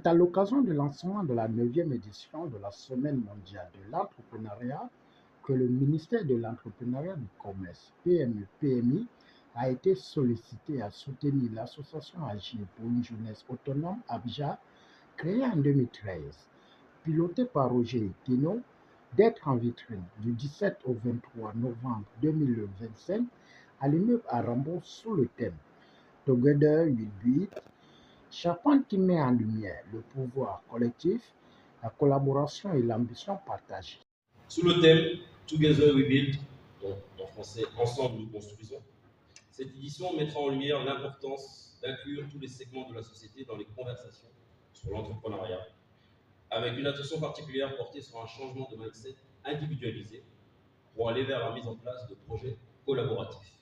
C'est à l'occasion du lancement de la 9e édition de la Semaine mondiale de l'entrepreneuriat que le ministère de l'Entrepreneuriat du Commerce, PME-PMI, a été sollicité à soutenir l'association Agir pour une jeunesse autonome Abja, créée en 2013, pilotée par Roger Tino, d'être en vitrine du 17 au 23 novembre 2025 à l'immeuble à Rambo sous le thème Together We Build, charpente qui met en lumière le pouvoir collectif, la collaboration et l'ambition partagée. Sous le thème Together We Build, donc en français Ensemble nous construisons, cette édition mettra en lumière l'importance d'inclure tous les segments de la société dans les conversations sur l'entrepreneuriat, avec une attention particulière portée sur un changement de mindset individualisé pour aller vers la mise en place de projets collaboratifs.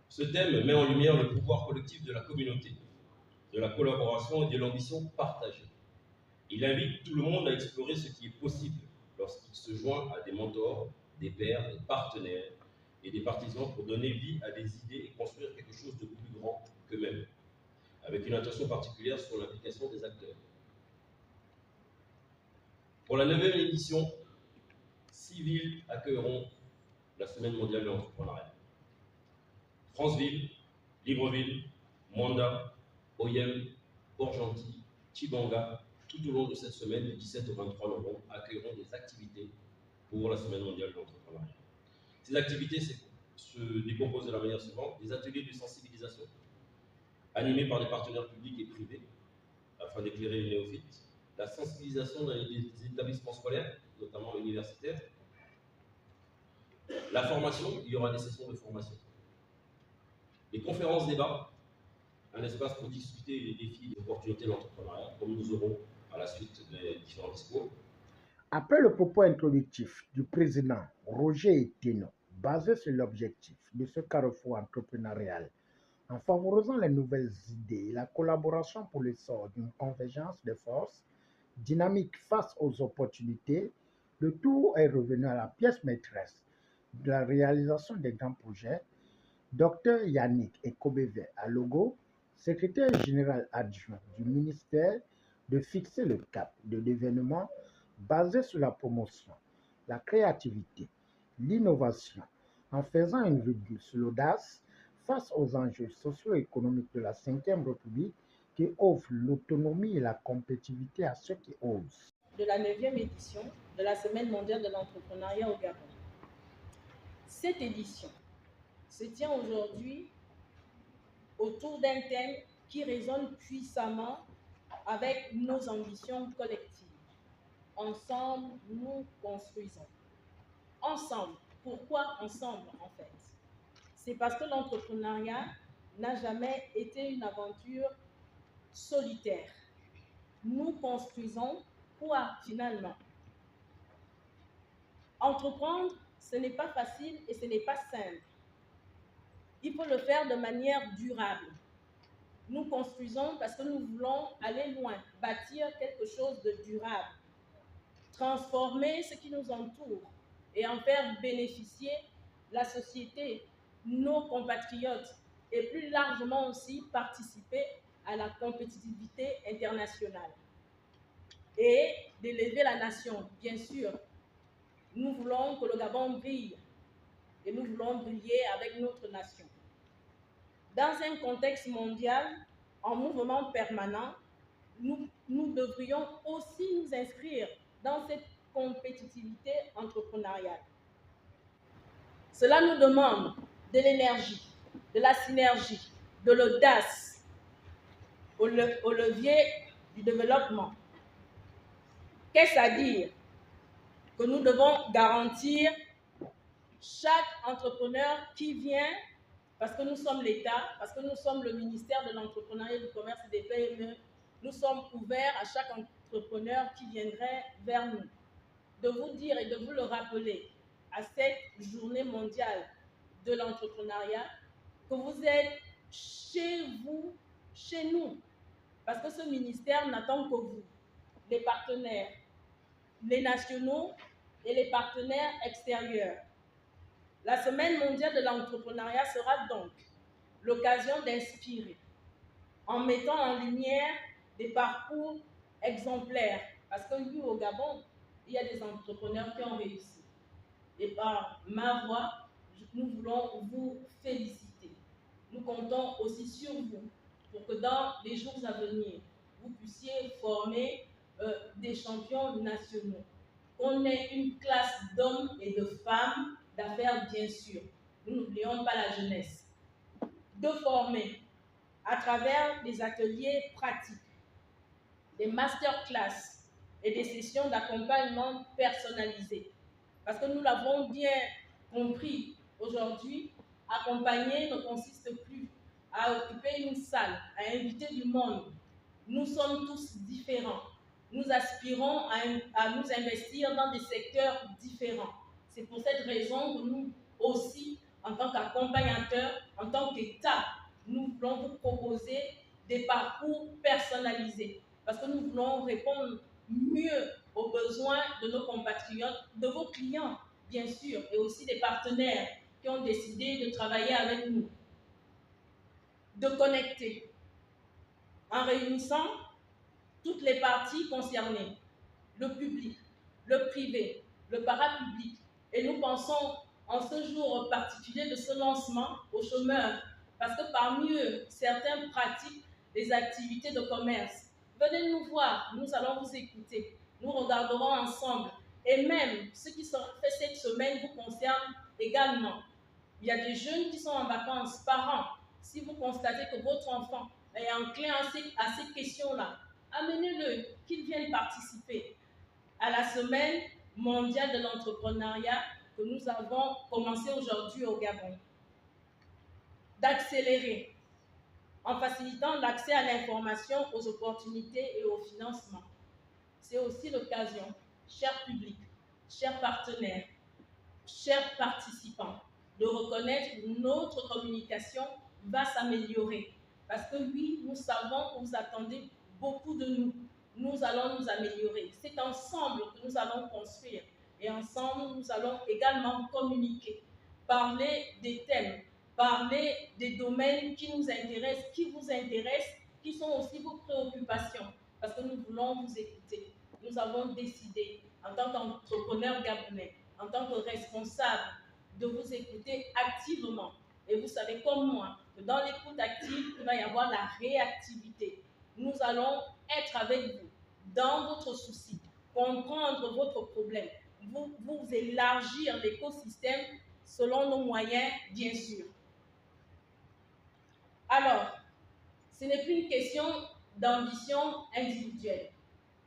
Ce thème met en lumière le pouvoir collectif de la communauté, de la collaboration et de l'ambition partagée. Il invite tout le monde à explorer ce qui est possible lorsqu'il se joint à des mentors, des pairs, des partenaires et des partisans pour donner vie à des idées et construire quelque chose de plus grand qu'eux-mêmes, avec une attention particulière sur l'implication des acteurs. Pour la 9e édition, 6 villes accueilleront la Semaine mondiale de l'entrepreneuriat. Franceville, Libreville, Mwanda, Oyem, Port-Gentil, Tchibanga, tout au long de cette semaine, du 17 au 23 novembre, accueilleront des activités pour la Semaine mondiale de l'entrepreneuriat. Ces activités se décomposent de la manière suivante: des ateliers de sensibilisation, animés par des partenaires publics et privés, afin d'éclairer les néophytes, la sensibilisation dans les établissements scolaires, notamment universitaires, la formation, il y aura des sessions de formation, les conférences débats, un espace pour discuter les défis et les opportunités de l'entrepreneuriat, comme nous aurons à la suite des différents discours. Après le propos introductif du président Roger Teno, basé sur l'objectif de ce carrefour entrepreneurial, en favorisant les nouvelles idées et la collaboration pour l'essor d'une convergence de forces dynamique face aux opportunités, le tout est revenu à la pièce maîtresse de la réalisation des grands projets. Dr Yannick Ekobeve Alogo, secrétaire général adjoint du ministère, de fixer le cap de l'événement basé sur la promotion, la créativité, l'innovation, en faisant une virgule sur l'audace face aux enjeux socio-économiques de la Ve République qui offre l'autonomie et la compétitivité à ceux qui osent. De la 9e édition de la Semaine mondiale de l'entrepreneuriat au Gabon. Cette édition se tient aujourd'hui autour d'un thème qui résonne puissamment avec nos ambitions collectives. Ensemble, nous construisons. Ensemble. Pourquoi ensemble, en fait? C'est parce que l'entrepreneuriat n'a jamais été une aventure solitaire. Nous construisons quoi, finalement? Entreprendre, ce n'est pas facile et ce n'est pas simple. Il faut le faire de manière durable. Nous construisons parce que nous voulons aller loin, bâtir quelque chose de durable, transformer ce qui nous entoure et en faire bénéficier la société, nos compatriotes et plus largement aussi participer à la compétitivité internationale et d'élever la nation, bien sûr. Nous voulons que le Gabon brille et nous voulons briller avec notre nation. Dans un contexte mondial en mouvement permanent, nous devrions aussi nous inscrire dans cette compétitivité entrepreneuriale. Cela nous demande de l'énergie, de la synergie, de l'audace au levier du développement. Qu'est-ce à dire? Que nous devons garantir chaque entrepreneur qui vient, parce que nous sommes l'État, parce que nous sommes le ministère de l'Entrepreneuriat, du Commerce et des PME, nous sommes ouverts à chaque entrepreneur qui viendrait vers nous. De vous dire et de vous le rappeler à cette journée mondiale de l'entrepreneuriat, que vous êtes chez vous, chez nous, parce que ce ministère n'attend que vous, les partenaires, les nationaux et les partenaires extérieurs. La Semaine mondiale de l'entrepreneuriat sera donc l'occasion d'inspirer, en mettant en lumière des parcours exemplaires. Parce que oui, au Gabon, il y a des entrepreneurs qui ont réussi. Et par ma voix, nous voulons vous féliciter. Nous comptons aussi sur vous pour que dans les jours à venir, vous puissiez former des champions nationaux. Qu'on ait une classe d'hommes et de femmes d'affaires, bien sûr. Nous n'oublions pas la jeunesse. De former à travers des ateliers pratiques, des masterclass et des sessions d'accompagnement personnalisées. Parce que nous l'avons bien compris aujourd'hui, accompagner ne consiste plus à occuper une salle, à inviter du monde. Nous sommes tous différents. Nous aspirons à nous investir dans des secteurs différents. C'est pour cette raison que nous aussi, en tant qu'accompagnateurs, en tant qu'État, nous voulons vous proposer des parcours personnalisés. Parce que nous voulons répondre mieux aux besoins de nos compatriotes, de vos clients, bien sûr, et aussi des partenaires qui ont décidé de travailler avec nous. De connecter en réunissant toutes les parties concernées, le public, le privé, le parapublic. Et nous pensons en ce jour particulier de ce lancement aux chômeurs, parce que parmi eux, certains pratiquent des activités de commerce. Venez nous voir, nous allons vous écouter, nous regarderons ensemble. Et même ce qui sera fait cette semaine vous concerne également. Il y a des jeunes qui sont en vacances. Parents, si vous constatez que votre enfant est enclin à ces questions-là, amenez-le, qu'il vienne participer à la semaine mondiale de l'entrepreneuriat que nous avons commencé aujourd'hui au Gabon. D'accélérer en facilitant l'accès à l'information, aux opportunités et au financement. C'est aussi l'occasion, chers publics, chers partenaires, chers participants, de reconnaître que notre communication va s'améliorer. Parce que oui, nous savons que vous attendez beaucoup de nous. Nous allons nous améliorer. C'est ensemble que nous allons construire. Et ensemble, nous allons également communiquer, parler des thèmes, parler des domaines qui nous intéressent, qui vous intéressent, qui sont aussi vos préoccupations. Parce que nous voulons vous écouter. Nous avons décidé, en tant qu'entrepreneurs gabonais, en tant que responsable, de vous écouter activement. Et vous savez comme moi que dans l'écoute active, il va y avoir la réactivité. Nous allons être avec vous dans votre souci, comprendre votre problème, vous élargir l'écosystème selon nos moyens, bien sûr. Alors, ce n'est plus une question d'ambition individuelle,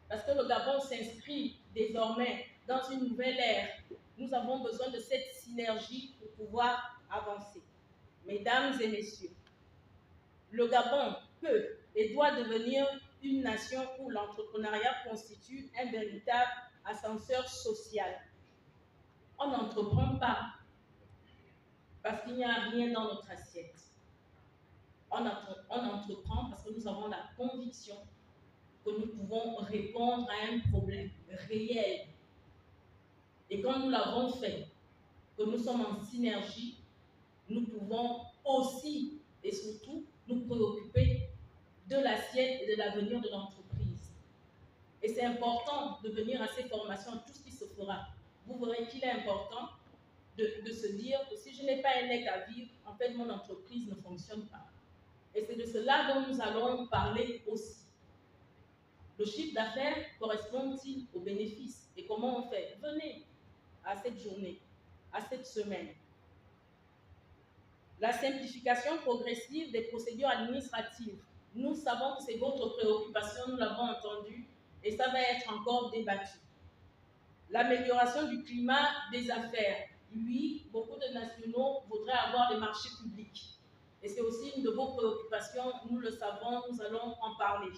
parce que le Gabon s'inscrit désormais dans une nouvelle ère. Nous avons besoin de cette synergie pour pouvoir avancer. Mesdames et messieurs, le Gabon peut et doit devenir une nation où l'entrepreneuriat constitue un véritable ascenseur social. On n'entreprend pas parce qu'il n'y a rien dans notre assiette. On entreprend parce que nous avons la conviction que nous pouvons répondre à un problème réel. Et quand nous l'avons fait, que nous sommes en synergie, nous pouvons aussi et surtout nous préoccuper de l'assiette et de l'avenir de l'entreprise. Et c'est important de venir à ces formations, tout ce qui se fera. Vous verrez qu'il est important de se dire que si je n'ai pas un nec à vivre, en fait, mon entreprise ne fonctionne pas. Et c'est de cela dont nous allons parler aussi. Le chiffre d'affaires correspond-il aux bénéfices? Et comment on fait? Venez à cette journée, à cette semaine. La simplification progressive des procédures administratives. Nous savons que c'est votre préoccupation, nous l'avons entendu, et ça va être encore débattu. L'amélioration du climat des affaires. Oui, beaucoup de nationaux voudraient avoir des marchés publics. Et c'est aussi une de vos préoccupations, nous le savons, nous allons en parler.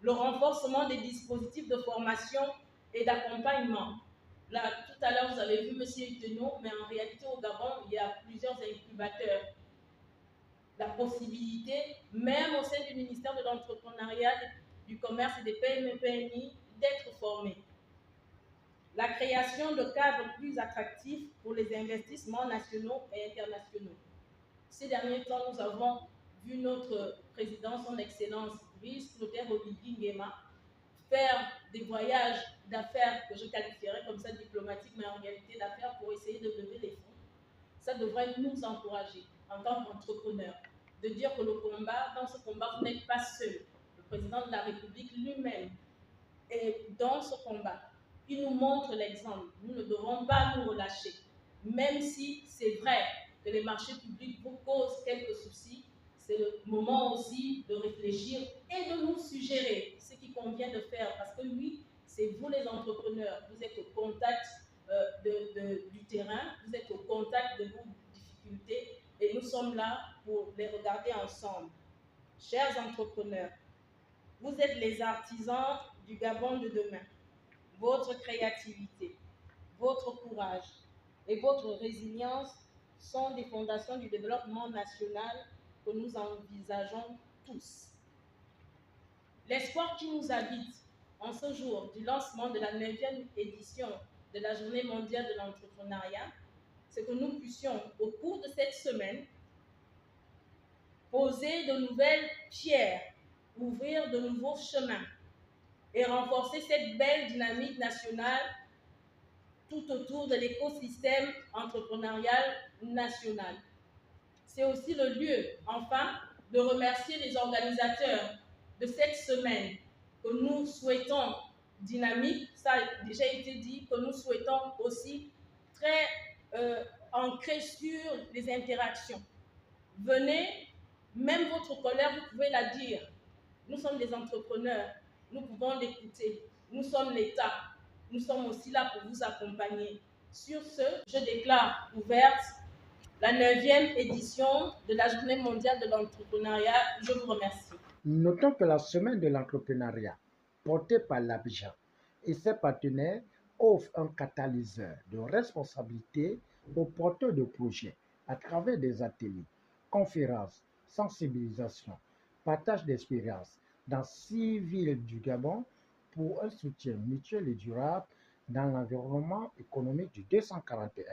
Le renforcement des dispositifs de formation et d'accompagnement. Là, tout à l'heure, vous avez vu M. Itenot, mais en réalité, au Gabon, il y a plusieurs incubateurs. La possibilité, même au sein du ministère de l'Entrepreneuriat, du Commerce et des PME-PMI, d'être formés. La création de cadres plus attractifs pour les investissements nationaux et internationaux. Ces derniers temps, nous avons vu notre président, son excellence Brice Clotaire Oligui Nguema, faire des voyages d'affaires que je qualifierais comme ça diplomatiques, mais en réalité d'affaires pour essayer de lever les fonds, ça devrait nous encourager en tant qu'entrepreneurs, de dire que le combat, dans ce combat, vous n'êtes pas seul. Le président de la République lui-même est dans ce combat. Il nous montre l'exemple. Nous ne devons pas nous relâcher. Même si c'est vrai que les marchés publics vous causent quelques soucis, c'est le moment aussi de réfléchir et de nous suggérer ce qu'il convient de faire. Parce que oui, c'est vous les entrepreneurs, vous êtes au contact du terrain, vous êtes au contact de vos difficultés et nous sommes là pour les regarder ensemble. Chers entrepreneurs, vous êtes les artisans du Gabon de demain. Votre créativité, votre courage et votre résilience sont des fondations du développement national que nous envisageons tous. L'espoir qui nous habite en ce jour du lancement de la 9e édition de la Journée mondiale de l'entrepreneuriat, c'est que nous puissions, au cours de cette semaine, poser de nouvelles pierres, ouvrir de nouveaux chemins et renforcer cette belle dynamique nationale tout autour de l'écosystème entrepreneurial national. C'est aussi le lieu, enfin, de remercier les organisateurs de cette semaine que nous souhaitons dynamique, ça a déjà été dit, que nous souhaitons aussi très ancré sur les interactions. Venez, même votre colère, vous pouvez la dire. Nous sommes des entrepreneurs, nous pouvons l'écouter. Nous sommes l'État, nous sommes aussi là pour vous accompagner. Sur ce, je déclare ouverte la 9e édition de la Journée mondiale de l'entrepreneuriat. Je vous remercie. Notons que la Semaine de l'entrepreneuriat, portée par l'Abidjan et ses partenaires, offre un catalyseur de responsabilité aux porteurs de projets à travers des ateliers, conférences, sensibilisation, partage d'expériences dans 6 villes du Gabon pour un soutien mutuel et durable dans l'environnement économique du 241.